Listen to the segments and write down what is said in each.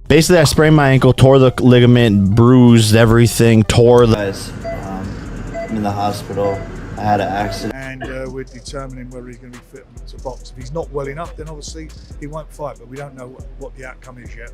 Basically, I sprained my ankle, tore the ligament, bruised everything, tore the... I'm in the hospital. I had an accident. And we're determining whether he's going to be fit to box. If he's not well enough, then obviously he won't fight, but we don't know what the outcome is yet.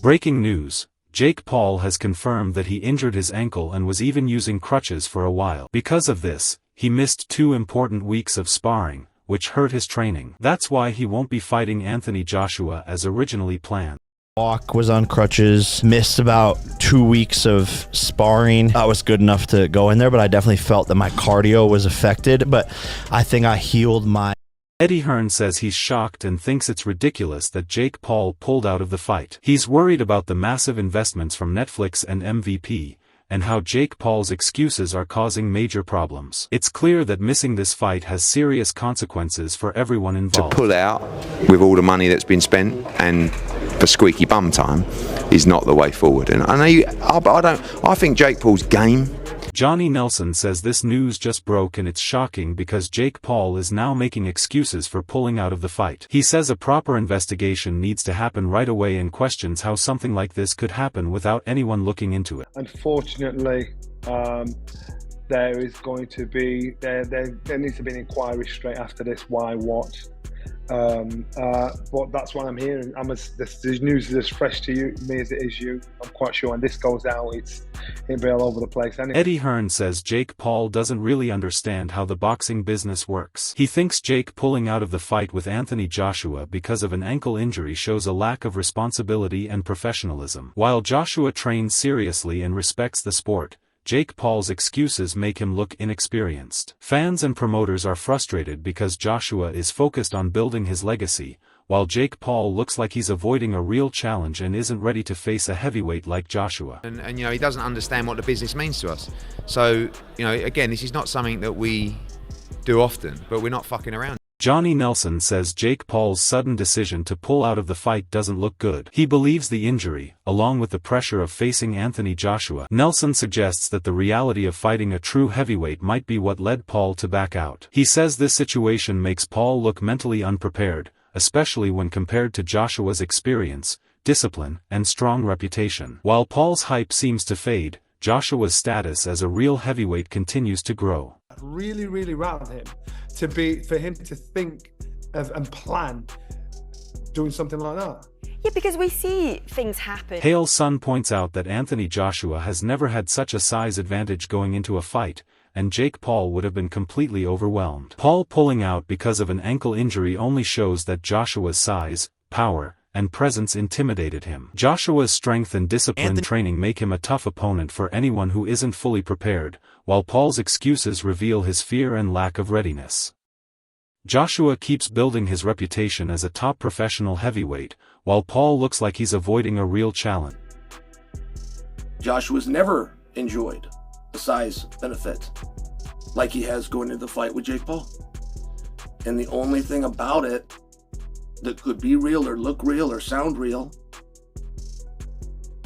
Breaking news. Jake Paul has confirmed that he injured his ankle and was even using crutches for a while. Because of this, he missed 2 important weeks of sparring, which hurt his training. That's why he won't be fighting Anthony Joshua as originally planned. Walk, was on crutches, missed about 2 weeks of sparring. That was good enough to go in there, but I definitely felt that my cardio was affected, but I think I healed my... Eddie Hearn says he's shocked and thinks it's ridiculous that Jake Paul pulled out of the fight. He's worried about the massive investments from Netflix and MVP, and how Jake Paul's excuses are causing major problems. It's clear that missing this fight has serious consequences for everyone involved. To pull out with all the money that's been spent and for squeaky bum time is not the way forward. And I think Jake Paul's game. Johnny Nelson says this news just broke and it's shocking because Jake Paul is now making excuses for pulling out of the fight. He says a proper investigation needs to happen right away and questions how something like this could happen without anyone looking into it. Unfortunately, there is going to be, there needs to be an inquiry straight after this, why, what. But that's what I'm hearing. This news is as fresh to me as it is you. I'm quite sure when this goes out, it'll be all over the place anyway. Eddie Hearn says Jake Paul doesn't really understand how the boxing business works. He thinks Jake pulling out of the fight with Anthony Joshua because of an ankle injury shows a lack of responsibility and professionalism. While Joshua trains seriously and respects the sport, Jake Paul's excuses make him look inexperienced. Fans and promoters are frustrated because Joshua is focused on building his legacy, while Jake Paul looks like he's avoiding a real challenge and isn't ready to face a heavyweight like Joshua. And he doesn't understand what the business means to us. So, again, this is not something that we do often, but we're not fucking around. Johnny Nelson says Jake Paul's sudden decision to pull out of the fight doesn't look good. He believes the injury, along with the pressure of facing Anthony Joshua. Nelson suggests that the reality of fighting a true heavyweight might be what led Paul to back out. He says this situation makes Paul look mentally unprepared, especially when compared to Joshua's experience, discipline, and strong reputation. While Paul's hype seems to fade, Joshua's status as a real heavyweight continues to grow. Really, really rattled him for him to think of and plan doing something like that. Yeah, because we see things happen. Hale's son points out that Anthony Joshua has never had such a size advantage going into a fight, and Jake Paul would have been completely overwhelmed. Paul pulling out because of an ankle injury only shows that Joshua's size, power, and presence intimidated him. Joshua's strength and disciplined training make him a tough opponent for anyone who isn't fully prepared, while Paul's excuses reveal his fear and lack of readiness. Joshua keeps building his reputation as a top professional heavyweight, while Paul looks like he's avoiding a real challenge. Joshua's never enjoyed the size benefit like he has going into the fight with Jake Paul. And the only thing about it that could be real or look real or sound real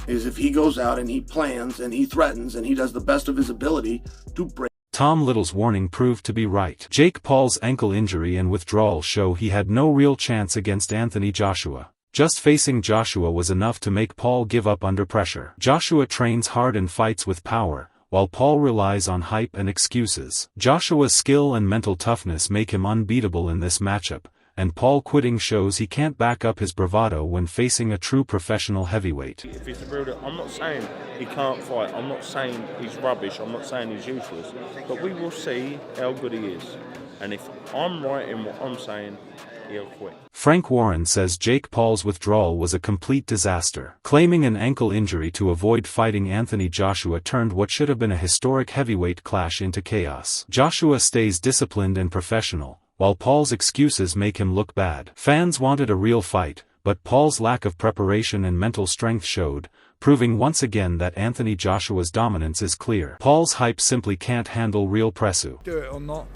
is if he goes out and he plans and he threatens and he does the best of his ability to break. Tom Little's warning proved to be right. Jake Paul's ankle injury and withdrawal show he had no real chance against Anthony Joshua. Just facing Joshua was enough to make Paul give up under pressure. Joshua trains hard and fights with power, while Paul relies on hype and excuses. Joshua's skill and mental toughness make him unbeatable in this matchup, and Paul quitting shows he can't back up his bravado when facing a true professional heavyweight. If he's a real, I'm not saying he can't fight, I'm not saying he's rubbish, I'm not saying he's useless, but we will see how good he is. And if I'm right in what I'm saying, he'll quit. Frank Warren says Jake Paul's withdrawal was a complete disaster. Claiming an ankle injury to avoid fighting Anthony Joshua turned what should have been a historic heavyweight clash into chaos. Joshua stays disciplined and professional, while Paul's excuses make him look bad. Fans wanted a real fight, but Paul's lack of preparation and mental strength showed, proving once again that Anthony Joshua's dominance is clear. Paul's hype simply can't handle real pressu. Do it or not,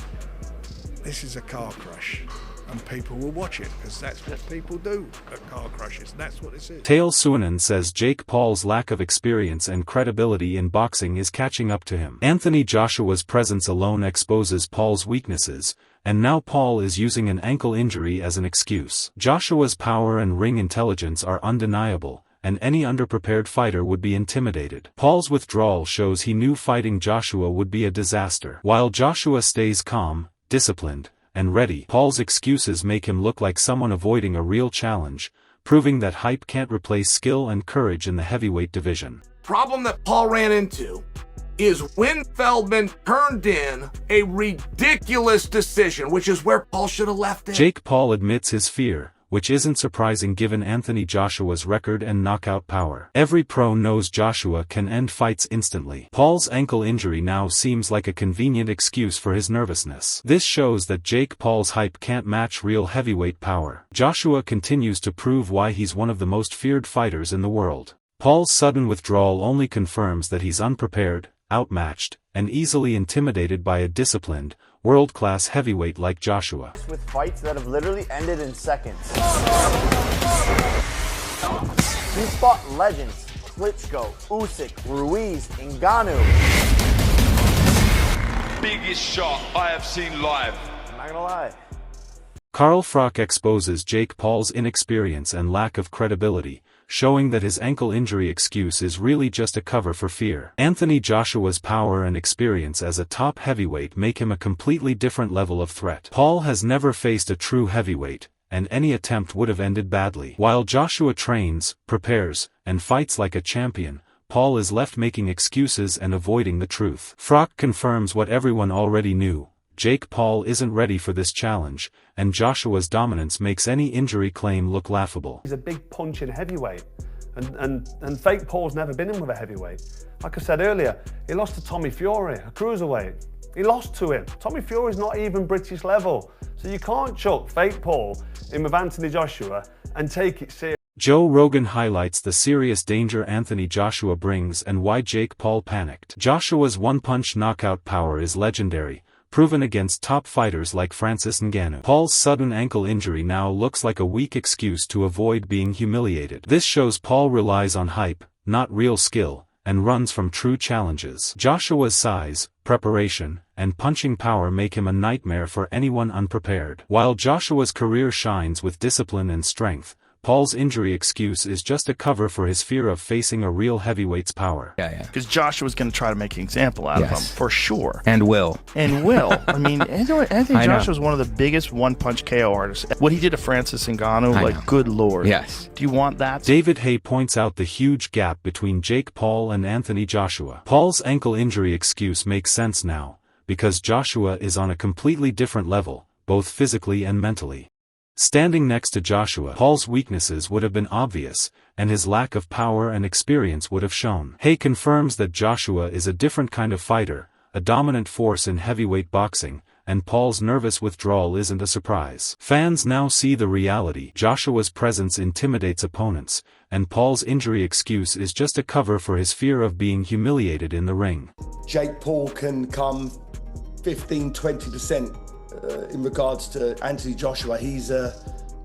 this is a car crash, and people will watch it, because that's what people do at car crashes, and that's what this is. Tail Suanen says Jake Paul's lack of experience and credibility in boxing is catching up to him. Anthony Joshua's presence alone exposes Paul's weaknesses, and now Paul is using an ankle injury as an excuse. Joshua's power and ring intelligence are undeniable, and any underprepared fighter would be intimidated. Paul's withdrawal shows he knew fighting Joshua would be a disaster. While Joshua stays calm, disciplined, and ready, Paul's excuses make him look like someone avoiding a real challenge, proving that hype can't replace skill and courage in the heavyweight division. Problem that Paul ran into is when Feldman turned in a ridiculous decision, which is where Paul should have left it. Jake Paul admits his fear, which isn't surprising given Anthony Joshua's record and knockout power. Every pro knows Joshua can end fights instantly. Paul's ankle injury now seems like a convenient excuse for his nervousness. This shows that Jake Paul's hype can't match real heavyweight power. Joshua continues to prove why he's one of the most feared fighters in the world. Paul's sudden withdrawal only confirms that he's unprepared, outmatched, and easily intimidated by a disciplined, world-class heavyweight like Joshua. With fights that have literally ended in seconds. He fought legends: Klitschko, Usyk, Ruiz, Ngannou. Biggest shot I have seen live. I'm not gonna lie. Carl Froch exposes Jake Paul's inexperience and lack of credibility, showing that his ankle injury excuse is really just a cover for fear. Anthony Joshua's power and experience as a top heavyweight make him a completely different level of threat. Paul has never faced a true heavyweight, and any attempt would have ended badly. While Joshua trains, prepares, and fights like a champion, Paul is left making excuses and avoiding the truth. Froch confirms what everyone already knew: Jake Paul isn't ready for this challenge, and Joshua's dominance makes any injury claim look laughable. He's a big punch in heavyweight, and fake Paul's never been in with a heavyweight. Like I said earlier, he lost to Tommy Fury, a cruiserweight. He lost to him. Tommy Fury's not even British level, so you can't chuck fake Paul in with Anthony Joshua and take it serious. Joe Rogan highlights the serious danger Anthony Joshua brings and why Jake Paul panicked. Joshua's one-punch knockout power is legendary, proven against top fighters like Francis Ngannou. Paul's sudden ankle injury now looks like a weak excuse to avoid being humiliated. This shows Paul relies on hype, not real skill, and runs from true challenges. Joshua's size, preparation, and punching power make him a nightmare for anyone unprepared. While Joshua's career shines with discipline and strength, Paul's injury excuse is just a cover for his fear of facing a real heavyweight's power. Because Joshua's going to try to make an example out of him, for sure. And will. I mean, Anthony Joshua's one of the biggest one-punch KO artists. What he did to Francis Ngannou, good lord. Yes. Do you want that? David Hay points out the huge gap between Jake Paul and Anthony Joshua. Paul's ankle injury excuse makes sense now, because Joshua is on a completely different level, both physically and mentally. Standing next to Joshua, Paul's weaknesses would have been obvious, and his lack of power and experience would have shown. Hay confirms that Joshua is a different kind of fighter, a dominant force in heavyweight boxing, and Paul's nervous withdrawal isn't a surprise. Fans now see the reality: Joshua's presence intimidates opponents, and Paul's injury excuse is just a cover for his fear of being humiliated in the ring. Jake Paul can come 15-20% in regards to Anthony Joshua. He's a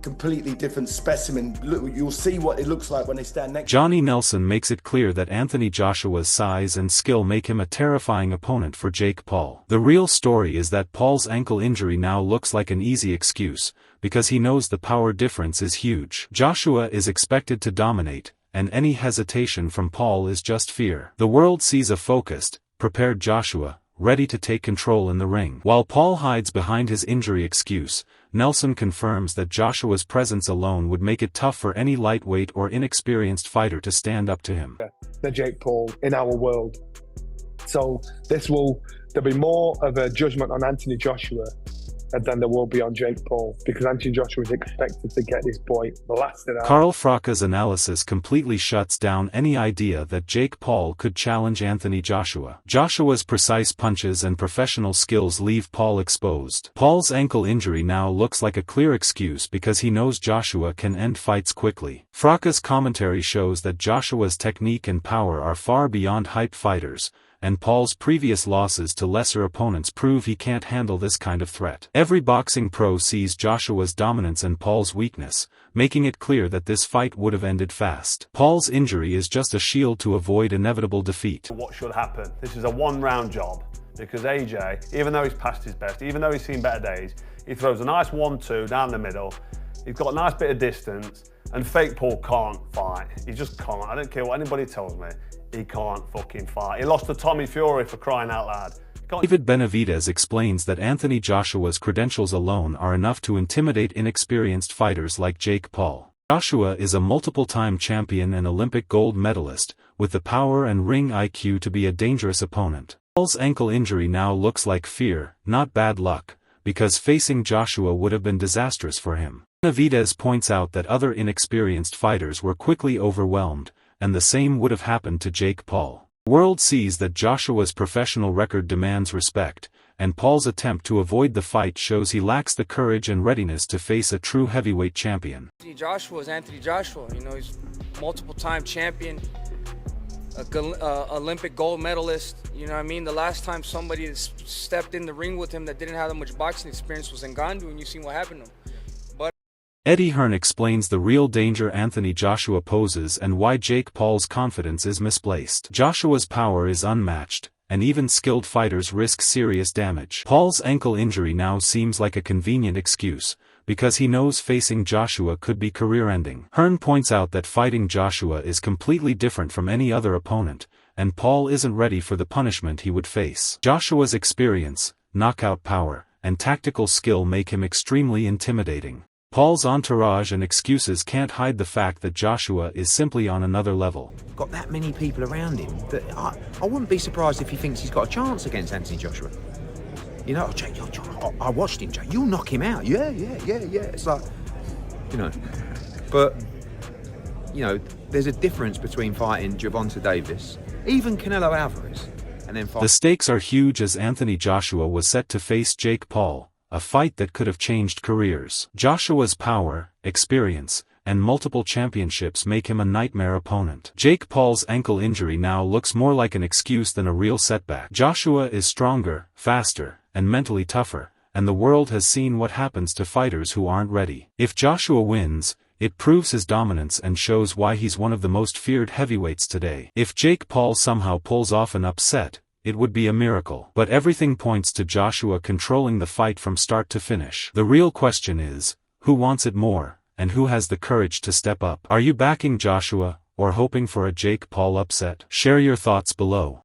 completely different specimen. Look, you'll see what it looks like when they stand next. Johnny Nelson makes it clear that Anthony Joshua's size and skill make him a terrifying opponent for Jake Paul. The real story is that Paul's ankle injury now looks like an easy excuse, because he knows the power difference is huge. Joshua is expected to dominate, and any hesitation from Paul is just fear. The world sees a focused, prepared Joshua, ready to take control in the ring. While Paul hides behind his injury excuse, Nelson confirms that Joshua's presence alone would make it tough for any lightweight or inexperienced fighter to stand up to him. The Jake Paul in our world. So there'll be more of a judgment on Anthony Joshua than there will be on Jake Paul, because Anthony Joshua is expected to get this boy blasted out. Carl Froch's analysis completely shuts down any idea that Jake Paul could challenge Anthony Joshua. Joshua's precise punches and professional skills leave Paul exposed. Paul's ankle injury now looks like a clear excuse because he knows Joshua can end fights quickly. Froch's commentary shows that Joshua's technique and power are far beyond hype fighters, and Paul's previous losses to lesser opponents prove he can't handle this kind of threat. Every boxing pro sees Joshua's dominance and Paul's weakness, making it clear that this fight would have ended fast. Paul's injury is just a shield to avoid inevitable defeat. What should happen? This is a one-round job, because AJ, even though he's past his best, even though he's seen better days, he throws a nice 1-2 down the middle. He's got a nice bit of distance, and Fake Paul can't fight. He just can't. I don't care what anybody tells me. He can't fucking fight. He lost to Tommy Fury, for crying out loud. David Benavidez explains that Anthony Joshua's credentials alone are enough to intimidate inexperienced fighters like Jake Paul. Joshua is a multiple-time champion and Olympic gold medalist, with the power and ring IQ to be a dangerous opponent. Paul's ankle injury now looks like fear, not bad luck, because facing Joshua would have been disastrous for him. Benavidez points out that other inexperienced fighters were quickly overwhelmed, and the same would have happened to Jake Paul. The world sees that Joshua's professional record demands respect, and Paul's attempt to avoid the fight shows he lacks the courage and readiness to face a true heavyweight champion. Anthony Joshua is Anthony Joshua. You know, he's multiple-time champion, Olympic gold medalist. You know what I mean? The last time somebody stepped in the ring with him that didn't have that much boxing experience was Ngannou, and you seen what happened to him. Eddie Hearn explains the real danger Anthony Joshua poses and why Jake Paul's confidence is misplaced. Joshua's power is unmatched, and even skilled fighters risk serious damage. Paul's ankle injury now seems like a convenient excuse, because he knows facing Joshua could be career-ending. Hearn points out that fighting Joshua is completely different from any other opponent, and Paul isn't ready for the punishment he would face. Joshua's experience, knockout power, and tactical skill make him extremely intimidating. Paul's entourage and excuses can't hide the fact that Joshua is simply on another level. Got that many people around him that I wouldn't be surprised if he thinks he's got a chance against Anthony Joshua. You know, Jake, I watched him, Jake. You'll knock him out. Yeah. It's like, you know, but, you know, there's a difference between fighting Gervonta Davis, even Canelo Alvarez, and then fighting. The stakes are huge as Anthony Joshua was set to face Jake Paul, a fight that could have changed careers. Joshua's power, experience, and multiple championships make him a nightmare opponent. Jake Paul's ankle injury now looks more like an excuse than a real setback. Joshua is stronger, faster, and mentally tougher, and the world has seen what happens to fighters who aren't ready. If Joshua wins, it proves his dominance and shows why he's one of the most feared heavyweights today. If Jake Paul somehow pulls off an upset, it would be a miracle. But everything points to Joshua controlling the fight from start to finish. The real question is, who wants it more, and who has the courage to step up? Are you backing Joshua, or hoping for a Jake Paul upset? Share your thoughts below.